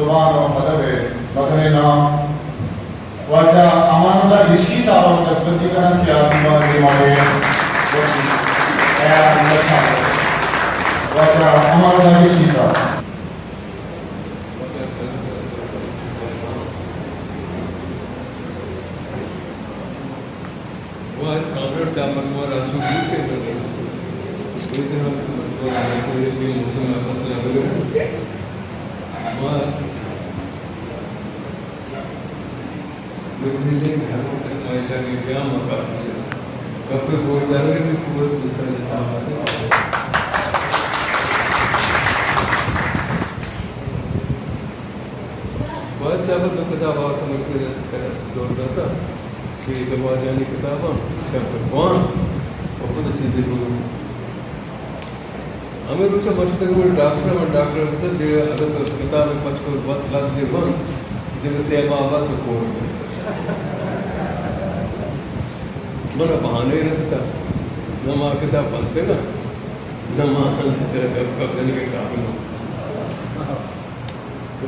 زبان و ادب مثلا نام واجہ امان اللہ رشکی صاحب کو نسبت کرن کہ آپ کی ہمارے واجہ امان اللہ رشکی صاحب بہت سب تو کتاب دوڑتا تھا کہ جانی کتاباں اور خود چیزیں ہمیں کچھ مشکل ڈاکٹر اگر کتابیں پچ کو بہت لگ دے بند جب سے آباد تو کھوڑ بڑا بہانے ہی رستا نہ ماں کتاب بنتے نا نہ ماں کب دن کے قابل ہو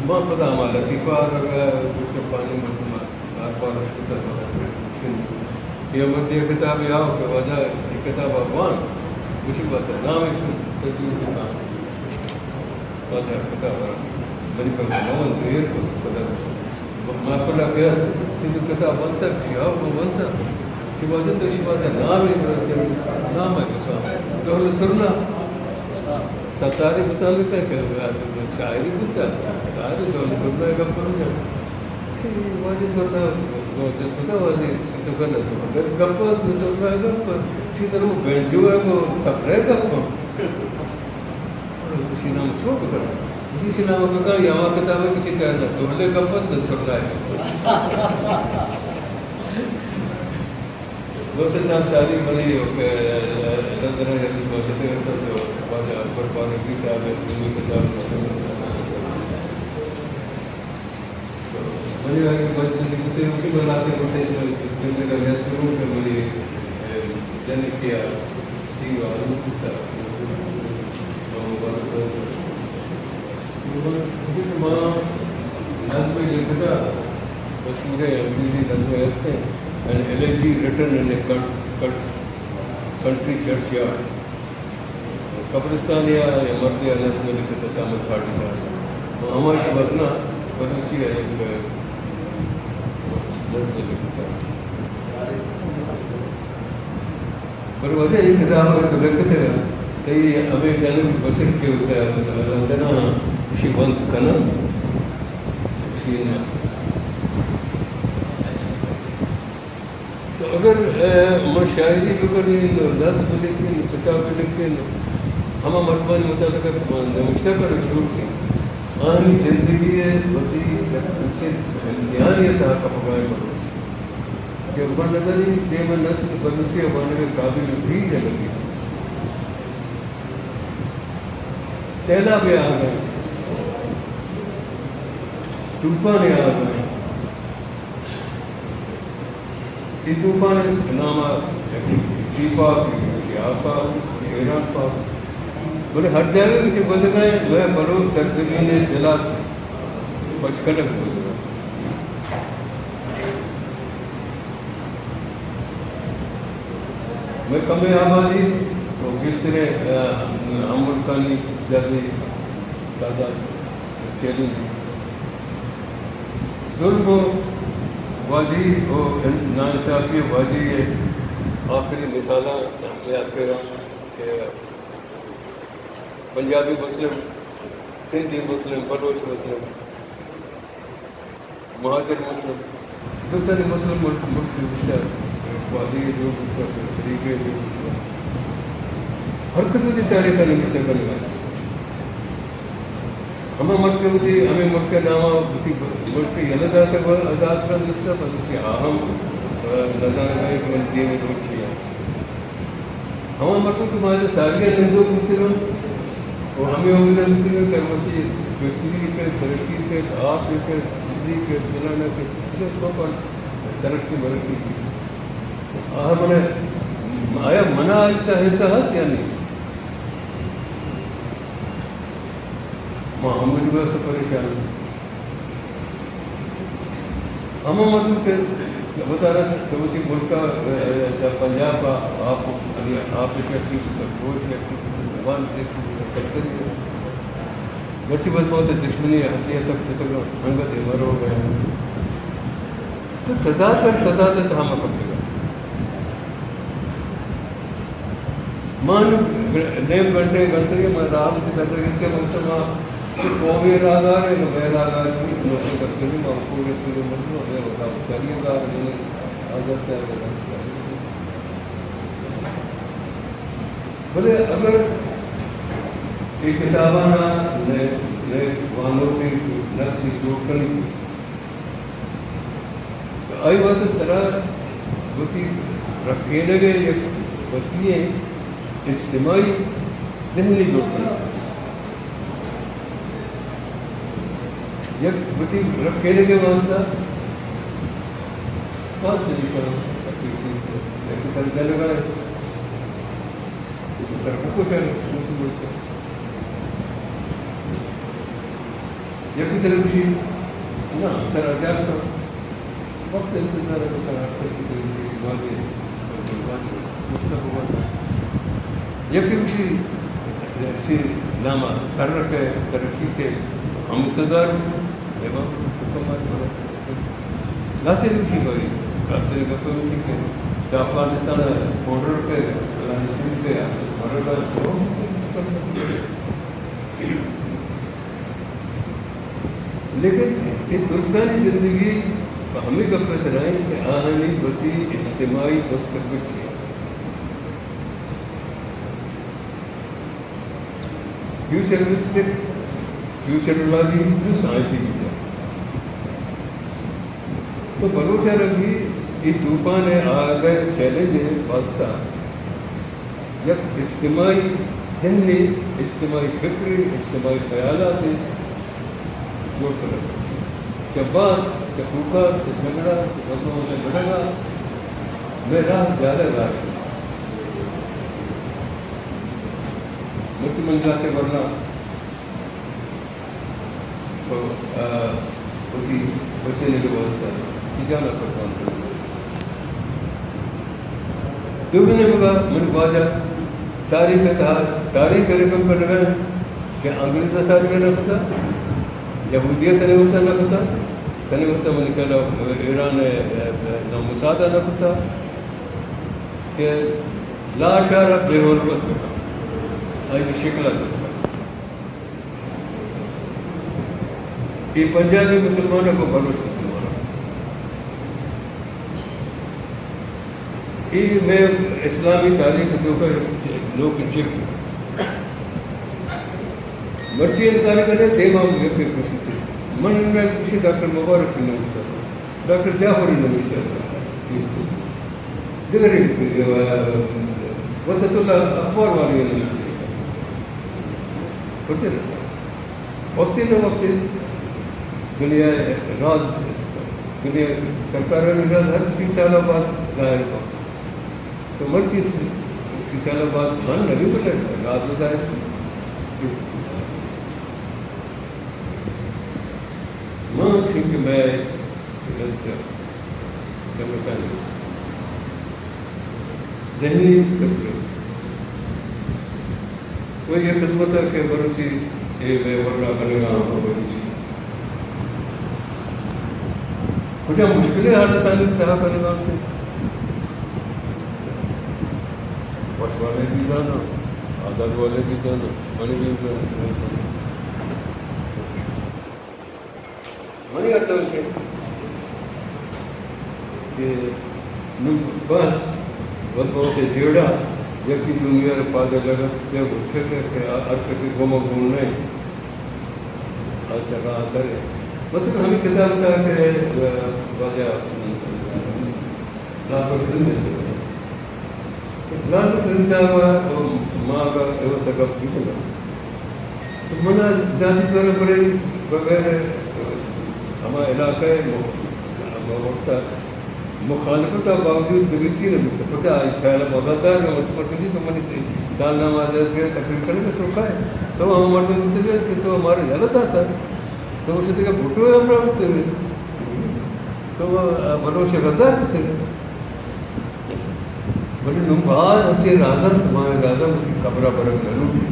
ماں پتہ ہمارا لطیفار کچھ پانی بار بار یہ مت یہ کتاب آؤ کہ وجہ یہ کتاب افغان مشکل بس ہے نام تجویز کے کام وجہ کتاب بڑی کم نول دیر کو پتہ میں پڑھا گیا کہ کتاب بنتا کہ آؤ وہ بنتا کہ وجہ تو اسی بات ہے نام ہے کچھ تو سرنا ستاری متعلق ہے کہ شاعری بنتا شاعری تو سرنا ہے کب کروں گا وجہ سرنا جس کو واجی تو کرنا تو گپ سرنا ہے گپ اسی طرح بینجو ہے وہ تفرے گپ کسی نام چھوڑ کر کسی نام کو کہا یہاں کتاب ہے کسی کہنا تو لے گپ سرنا ہے دوسرے سال تعلیم بنی ہو کہ اللہ تعالیٰ نے اس معاشرے کرتا تو واجہ اکبر پانکی صاحب ہے دنیا کتاب بنی آگے بچے سے کتے اسی بناتے بڑھتے جنہیں کا یاد کروں کہ بنی جنہیں کیا سی وعلم کتا ماں نظم لکھتا مشہور انگریزی نظم ایسے an elegy written in a country churchyard. قبرستان یا مرد انس میں لکھا تھا تامس ہارڈی صاحب ہمارے کی وزنہ بلوچی ہے ایک نظم لکھا تھا پر وجہ یہ کتاب ہے تو لکھتے ہیں کہ یہ ہمیں جانب بسر کے ہوتا ہے لندنا اسی بند کنا اسی تو اگر میں شاعری بکنی نظم لکھیں کتاب لکھیں ہمہ مرتبانی مطابق نوشتہ پر شروع کی آنی زندگی وزیر نیانیت آقا پگائے بلوچ کہ اوپر نظری دیم نسل بلوچی ابانے کے قابل بھی ہے لگی سیلاب آ گئے طوفان آ گئے یہ طوفان نامہ سیپا آپا ایران پاک بولے ہر جگہ کسی گزر گئے میں بڑوں سرزمین دلا بچکنک گزرا میں کم آبادی تو کسرے امرکانی جاتی تعداد چیلنج ظلم واجی اور ناانصافی واجی یہ آخری مثالہ یاد کر رہا کہ پنجابی مسلم سندھی مسلم بلوچ مسلم مہاجر مسلم دوسرے مسلم ملک واجی جو طریقے جو ہر قسم کی تاریخ نہیں سے بن گئے ہمیں ملک ہوتی ہمیں ملک نامہ ہوتی ملک یلد آتا ہے آزاد کا نسلہ پر اس کی اہم نظر ہے کہ من دین روچی ہے ہمیں ملک کے معنی سالیہ نندوں ہوتی رہا اور ہمیں امید ہوتی ہے کہ ہمیں بہتری کے ترقی کے آپ کے بجلی کے بلانے کے سو پر ترقی برقی کی ہم نے آیا منع آتا حصہ ہے یا نہیں محمد بھی سے پریشان ہم مطلب کہ بتا رہا تھا سعودی ملک کا پنجاب کا آپ زبان کلچر مصیبت بہت ہے دشمنی ہتھی تک انگت مر ہو گئے تو تضاد تو ہم پکڑے گا مان نیم گھنٹے گھنٹے میں رات کر رہے تھے مسلمان قومی ارادار ہے غیر ارادار لوگوں کا کلمہ پورے مطلب ہے ہوتا ساری دار نے حضرت سے بولے اگر یہ کتاباں نئے وانوں کی نسل جوڑ کر تو آئی بات طرح ہوتی رکھے لگے ایک وسیع اجتماعی ذہنی جوڑ کر یک بتی رکھنے کے واسطہ خاص طریقہ ایک طریقہ لگا ہے اسی طرح کو کچھ ہے یک طرح کچھ نا سر اجاب کا وقت انتظار ہوتا ہے کسی کوئی واضح یک کچھ نامہ ترک ہے ترقی کے ہم صدر لاتے بھی کوئی راستے کا کوئی نہیں کہ افغانستان بارڈر پہ پہ لیکن یہ دوستانی زندگی ہمیں کب کا سرائیں کہ آہنی بتی اجتماعی مستقبل ہے فیوچرسٹک فیوچرولوجی جو سائنسی کی ہے تو بلوچا رنگی یہ طوفان ہے آگے چیلنج ہے واسطہ جب اجتماعی ذہنی اجتماعی فکری اجتماعی خیالات جوڑ کر چباس چکوکا جھگڑا بندوں سے بڑھگا میرا زیادہ رائے مجھ سے مل جاتے ورنہ ہوتی بچے کے واسطہ جانا پڑتا دونوں نے کہا من باجا تاریخ رقم پر لگا کہ انگریز سال میں نہ ہوتا یہودیت نہیں ہوتا نہ ہوتا تنہیں ہوتا من کہا ایران نہ مساعدہ نہ ہوتا کہ لا شارہ بے حرمت ہوتا آئی شکلہ ہوتا یہ پنجابی مسلمانوں کو بلوچ یہ میں اسلامی تاریخ جو کہ لوگ چپ مرچی انکار کرے دیمام یہ پھر کچھ تھے من میں کسی ڈاکٹر مبارک کی نمسکر ڈاکٹر جعفری نمسکر دیگر وسط اللہ اخبار والی نمسکر پرچے وقتی نہ وقتی دنیا راز دنیا سرکار نے راز ہر 30 سالہ بعد ظاہر ہوا تو مرچی 30 سالہ بعد من نبی بولے راز میں ظاہر ماں کیونکہ میں سمجھتا نہیں ذہنی کوئی یہ خدمت ہے کہ بروچی یہ میں ورنہ کرنے گا بروچی کچھ مشکلیں حالت آنے صحا کرنے گا پش والے بھی جانا آداد والے بھی جانا منی بھی جانا منی کرتا ہوں کہ بس بدبو سے جیڑا جبکہ دنیا کے پادے لگا جب اچھے کہ ارک کی گوما گھومنے اچھا کہاں کرے مثلا ہمیں کتاب تھا کہ واجہ لاکھ سن صاحب ماں کا تکب پیچھے گا تو منا ذاتی طور پر بغیر ہمارے علاقے وقت مخالفت کا باوجود دریچی نے مجھے پتا خیال بہت ہے کہ اس پر چلی تو منی سے سال نماز کے تقریر کرنے کا چوکا ہے تو ہم ہمارے ملتے گئے کہ تو ہمارے غلط آتا ہے تو اسے دیکھا بھٹو ہے ہمارا ہوتے ہوئے تو بلوچ غدار تھے بڑے نمبر اچھے راجا ہمارے راجا کی قبرہ برگ نہ لوٹی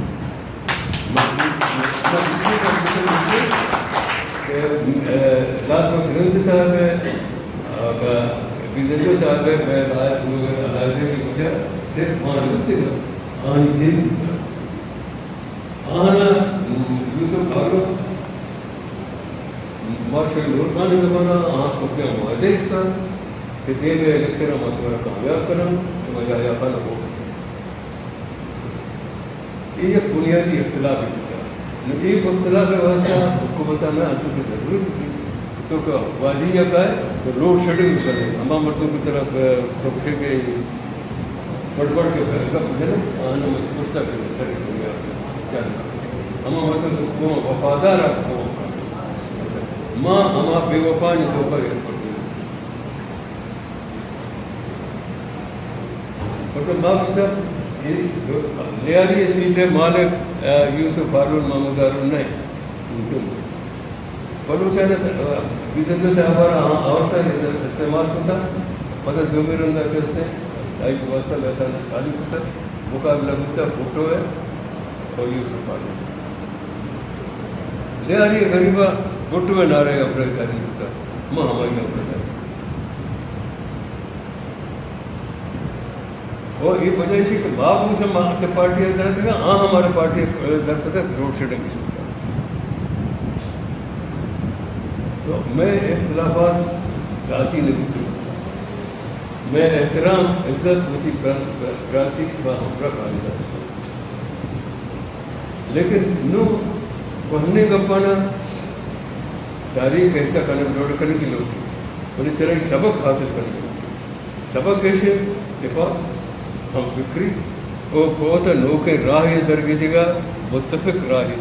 لات کو سرنج صاحب ہے بیزنجو صاحب ہے میں لازے کی مجھے صرف مانتے ہیں آنی جن آنا یوسف فاروق مارشل لورکان زمانہ آنکھ کو کیا معاہدے کا کہ دے گئے الیکشن مشورہ کامیاب کرنا سمجھ آیا خانا ہو یہ ایک بنیادی اختلاف ہے ایک اختلاف ہے واسطہ حکومتہ میں آنچوں کی ضرورت تھی تو کہ واضح یہ کا ہے کہ لوڈ شیڈنگ کریں ہمارا مردوں کی طرف پروکشے کے بڑھ کے گپ ہے نا آنا پوچھتا کریں کیا ہمارا مردوں کو وفادار رکھو ماں ہمارا بے وفا نے دھوکہ ایئرپورٹ میں باپ صاحب لے آ رہی ہے سیٹ ہے مالک یوسف ہارون محمود ہارون نہیں بلوچانہ بیزنجو صاحب اور استعمال کرتا مگر جو میرے اندر کرتے آئی واسطہ لیتا ہے خالی کرتا مقابلہ کرتا فوٹو ہے اور یوسف ہارون لے آ رہی ہے غریبہ گھٹو میں نہ رہے اپنے کاری کرتا ماں ہماری اپنے کاری اور یہ وجہ اسی کہ باپ مجھے سے پارٹی در دے گا ہاں ہمارے پارٹی در پتہ روڈ شیڈنگ کی سوچا تو میں اختلافات ذاتی نہیں کروں میں احترام عزت ہوتی کرانتی ہمرا قائدہ لیکن نو پڑھنے کا پانا تاریخ ایسا کرنے جوڑ کرنے کی لوگ بڑی طرح سبق حاصل کرنے کی سبق کیسے دفاع ہم فکری وہ بہت نوکے راہ درگی جگہ متفق راہ